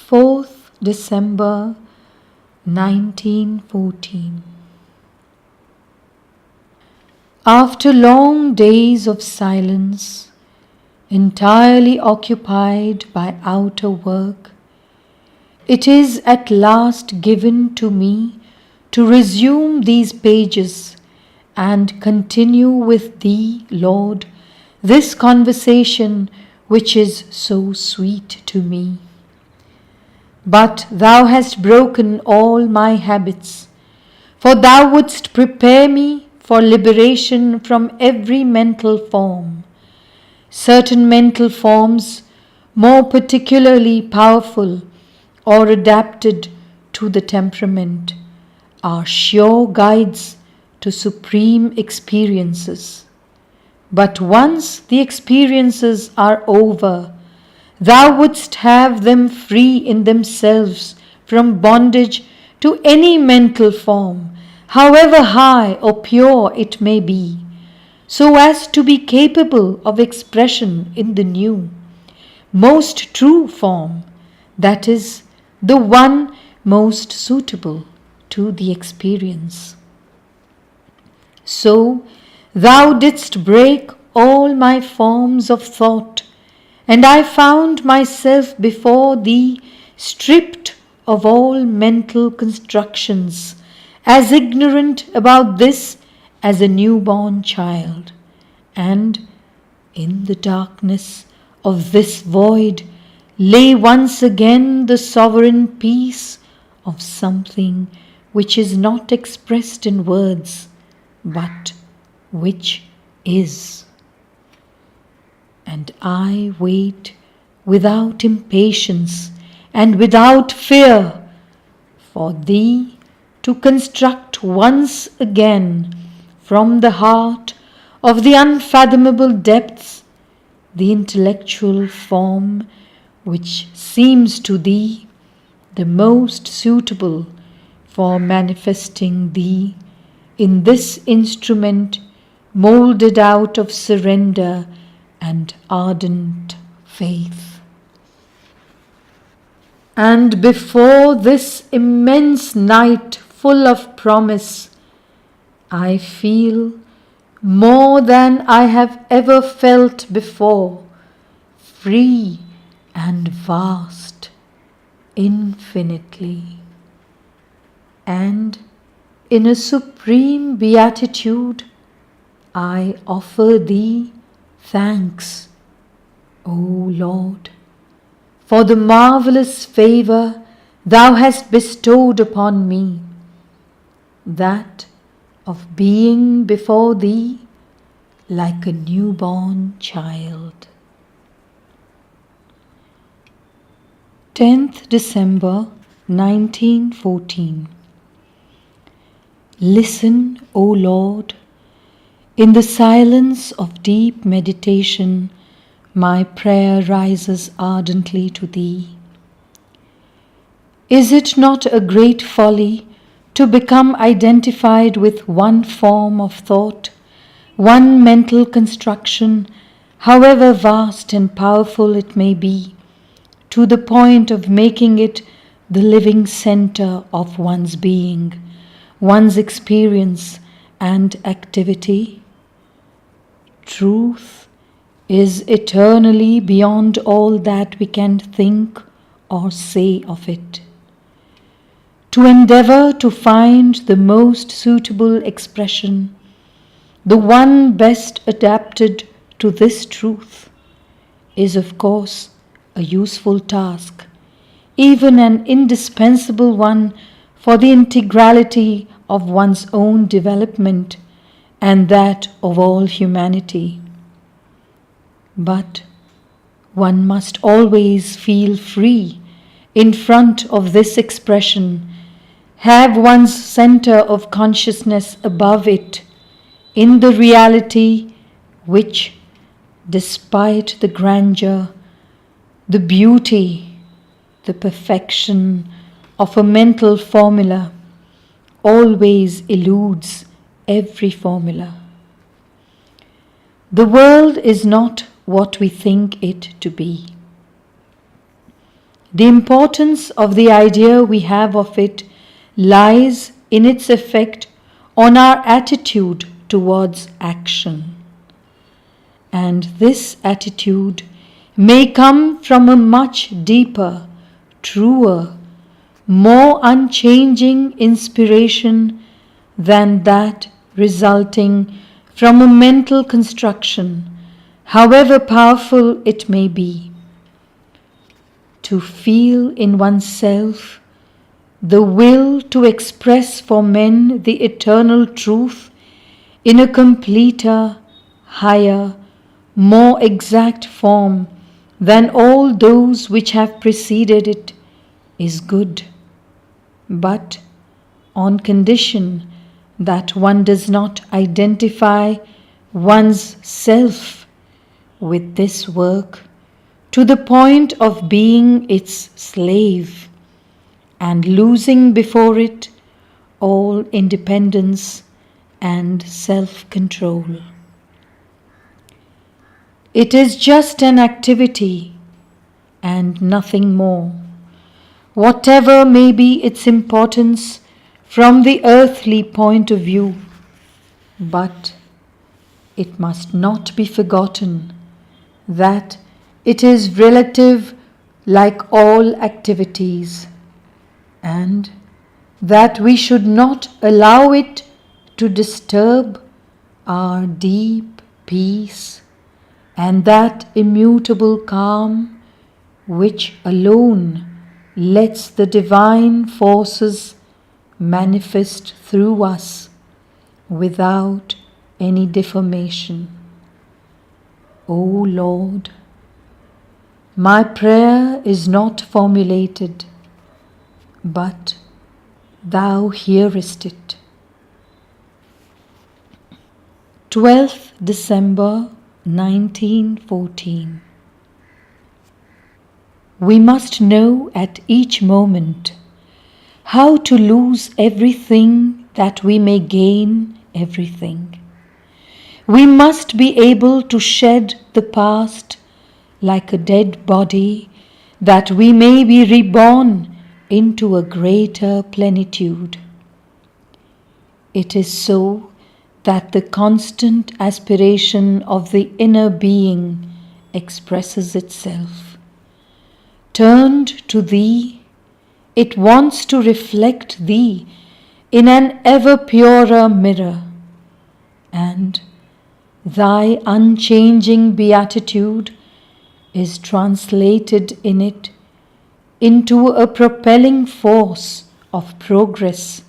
4th December 1914. After long days of silence, entirely occupied by outer work, it is at last given to me to resume these pages and continue with Thee, Lord, this conversation which is so sweet to me. But Thou hast broken all my habits, for Thou wouldst prepare me for liberation from every mental form. Certain mental forms, more particularly powerful or adapted to the temperament, are sure guides to supreme experiences. But once the experiences are over, Thou wouldst have them free in themselves from bondage to any mental form, however high or pure it may be, so as to be capable of expression in the new, most true form, that is, the one most suitable to the experience. So Thou didst break all my forms of thought, and I found myself before Thee stripped of all mental constructions, as ignorant about this as a newborn child, and in the darkness of this void lay once again the sovereign peace of something which is not expressed in words, but which is. And I wait without impatience and without fear for Thee to construct once again from the heart of the unfathomable depths the intellectual form which seems to Thee the most suitable for manifesting Thee in this instrument moulded out of surrender and ardent faith. And before this immense night full of promise, I feel more than I have ever felt before, free and vast, infinitely. And in a supreme beatitude, I offer Thee thanks, O Lord, for the marvelous favor Thou hast bestowed upon me, that of being before Thee like a newborn child. 10th December 1914. Listen, O Lord, in the silence of deep meditation, my prayer rises ardently to Thee. Is it not a great folly to become identified with one form of thought, one mental construction, however vast and powerful it may be, to the point of making it the living center of one's being, one's experience and activity? Truth is eternally beyond all that we can think or say of it. To endeavor to find the most suitable expression, the one best adapted to this truth, is of course a useful task, even an indispensable one for the integrality of one's own development and that of all humanity. But one must always feel free in front of this expression, have one's center of consciousness above it, in the reality which, despite the grandeur, the beauty, the perfection of a mental formula, always eludes every formula. The world is not what we think it to be. The importance of the idea we have of it lies in its effect on our attitude towards action. And this attitude may come from a much deeper, truer, more unchanging inspiration than that resulting from a mental construction, however powerful it may be. To feel in oneself the will to express for men the eternal truth in a completer, higher, more exact form than all those which have preceded it is good, but on condition that one does not identify one's self with this work to the point of being its slave and losing before it all independence and self-control. It is just an activity and nothing more, whatever may be its importance from the earthly point of view, but it must not be forgotten that it is relative like all activities, and that we should not allow it to disturb our deep peace and that immutable calm which alone lets the divine forces manifest through us without any deformation. O Lord, my prayer is not formulated, but Thou hearest it. 12th December 1914. We must know at each moment how to lose everything that we may gain everything. We must be able to shed the past like a dead body, that we may be reborn into a greater plenitude. It is so that the constant aspiration of the inner being expresses itself. Turned to Thee, it wants to reflect Thee in an ever purer mirror, and Thy unchanging beatitude is translated in it into a propelling force of progress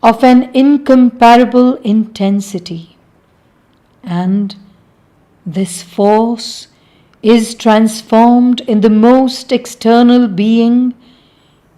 of an incomparable intensity. And this force is transformed in the most external being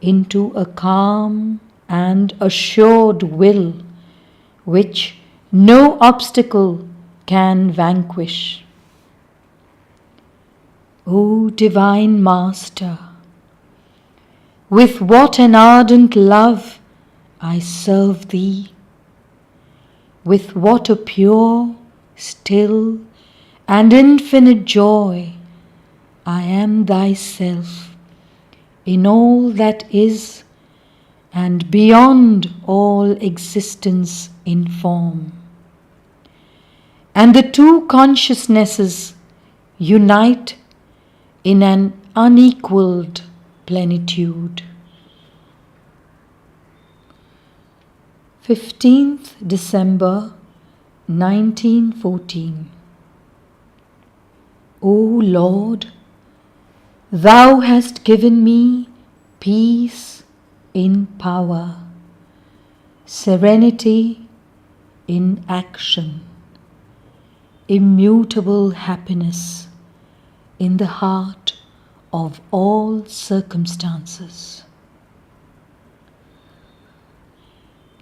into a calm and assured will which no obstacle can vanquish. O Divine Master, with what an ardent love I serve Thee, with what a pure, still, and infinite joy I am Thyself in all that is and beyond all existence in form. And the two consciousnesses unite in an unequaled plenitude. 15th December 1914. O Lord, Thou hast given me peace in power, serenity in action, immutable happiness in the heart of all circumstances.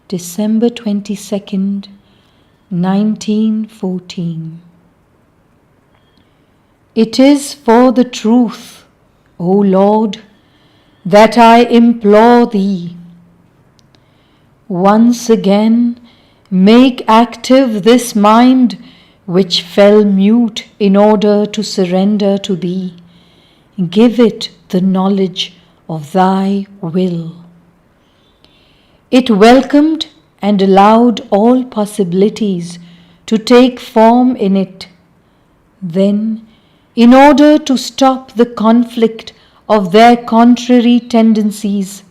December 22nd, 1914. It is for the truth, O Lord, that I implore Thee. Once again, make active this mind which fell mute in order to surrender to Thee. Give it the knowledge of thy will. It welcomed and allowed all possibilities to take form in it. Then, in order to stop the conflict of their contrary tendencies,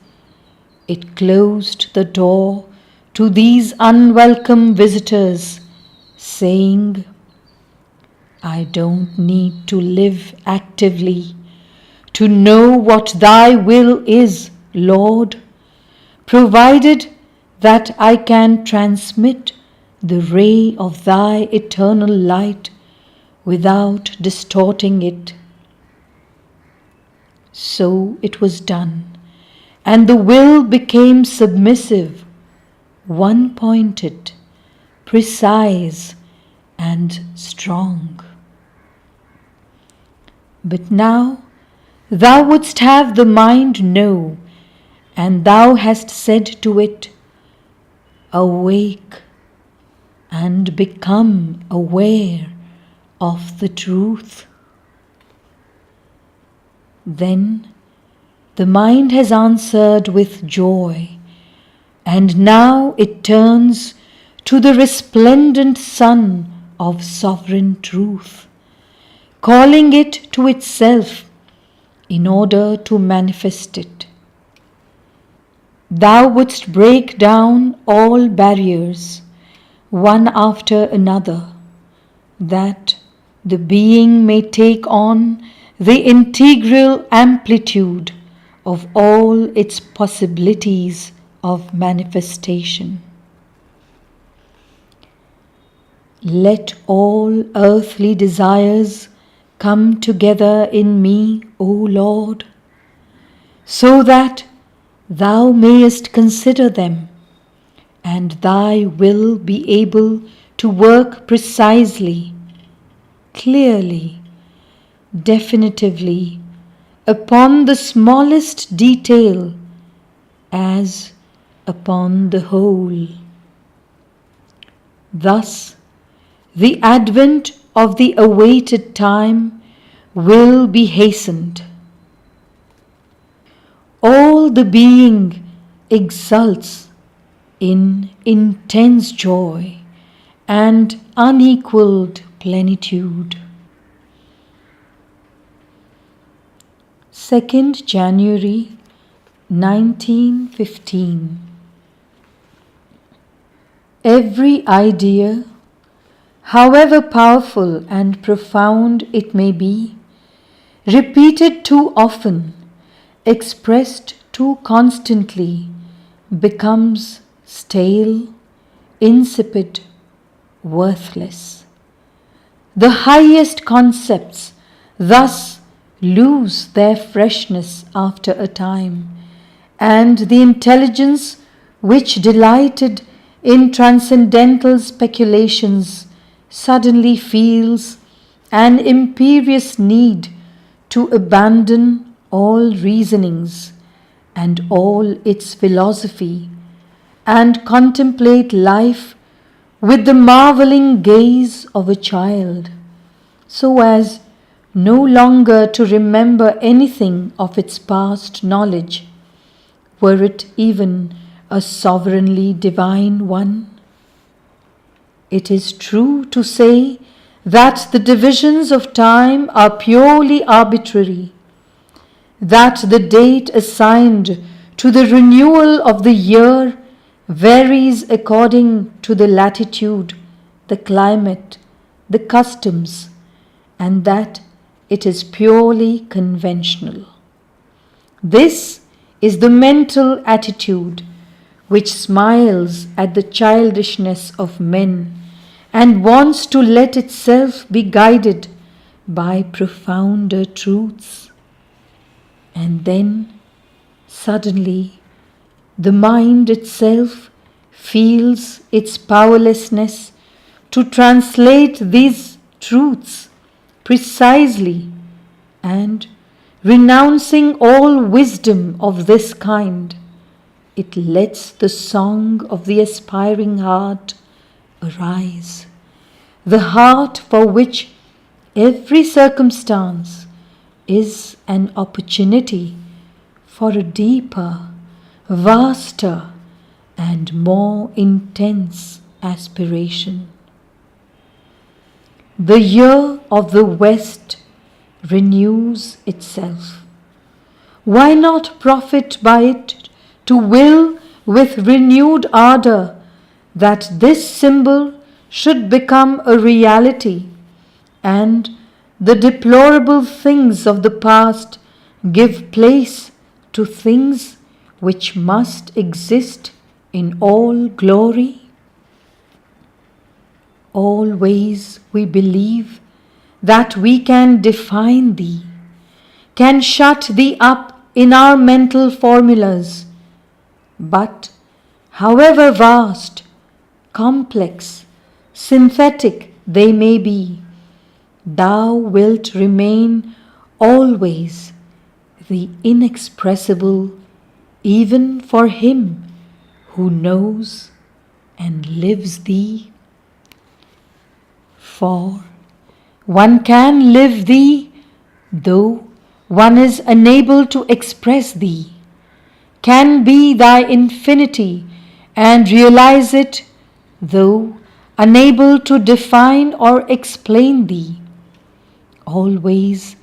it closed the door to these unwelcome visitors, saying, I don't need to live actively to know what thy will is, Lord, provided that I can transmit the ray of thy eternal light without distorting it. So it was done, and the will became submissive, one-pointed, precise, and strong. But now thou wouldst have the mind know, and thou hast said to it, awake and become aware of the truth. Then the mind has answered with joy, and now it turns to the resplendent sun of sovereign truth, calling it to itself in order to manifest it. Thou wouldst break down all barriers, one after another, that the being may take on the integral amplitude of all its possibilities of manifestation. Let all earthly desires come together in me, O Lord, so that thou mayest consider them, and thy will be able to work precisely, clearly, definitively, upon the smallest detail as upon the whole. Thus, the advent of the awaited time will be hastened. All the being exults in intense joy and unequaled plenitude. 2nd January 1915. Every idea, however powerful and profound it may be, repeated too often, expressed too constantly, becomes stale, insipid, worthless. The highest concepts thus lose their freshness after a time, and the intelligence which delighted in transcendental speculations suddenly feels an imperious need to abandon all reasonings and all its philosophy and contemplate life with the marveling gaze of a child, so as no longer to remember anything of its past knowledge, were it even a sovereignly divine one. It is true to say that the divisions of time are purely arbitrary, that the date assigned to the renewal of the year varies according to the latitude, the climate, the customs, and that it is purely conventional. This is the mental attitude which smiles at the childishness of men and wants to let itself be guided by profounder truths. And then, suddenly, the mind itself feels its powerlessness to translate these truths precisely, and, renouncing all wisdom of this kind, it lets the song of the aspiring heart arise, the heart for which every circumstance is an opportunity for a deeper, vaster, and more intense aspiration. The year of the West renews itself. Why not profit by it to will with renewed ardor that this symbol should become a reality and the deplorable things of the past give place to things which must exist in all glory? Always we believe that we can define thee, can shut thee up in our mental formulas. But however vast, complex, synthetic they may be, thou wilt remain always the inexpressible, even for him who knows and lives thee. For one can live thee, though one is unable to express thee, can be thy infinity and realize it, though unable to define or explain thee. Always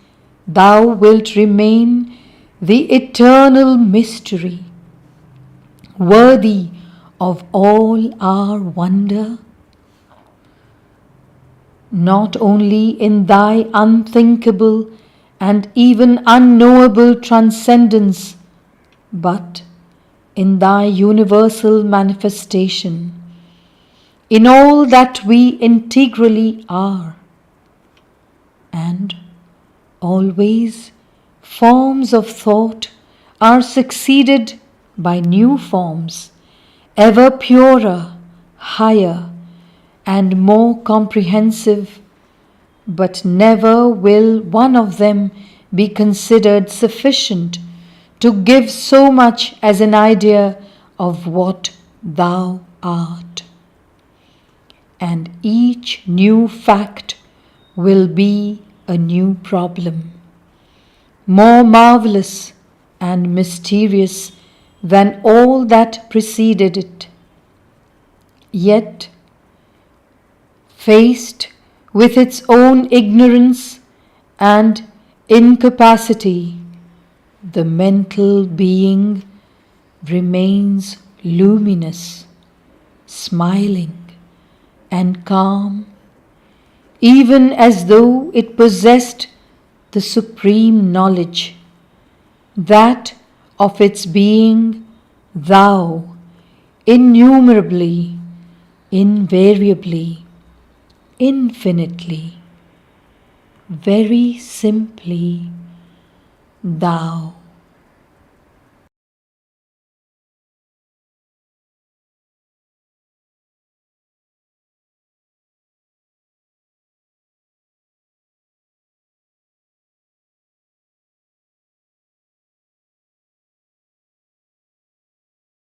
thou wilt remain the eternal mystery, worthy of all our wonder. Not only in thy unthinkable and even unknowable transcendence, but in thy universal manifestation, in all that we integrally are. And always forms of thought are succeeded by new forms, ever purer, higher, and more comprehensive, but never will one of them be considered sufficient to give so much as an idea of what thou art. And each new fact will be a new problem, more marvelous and mysterious than all that preceded it. Yet, faced with its own ignorance and incapacity, the mental being remains luminous, smiling, and calm, even as though it possessed the supreme knowledge, that of its being thou, innumerably, invariably, infinitely, very simply thou.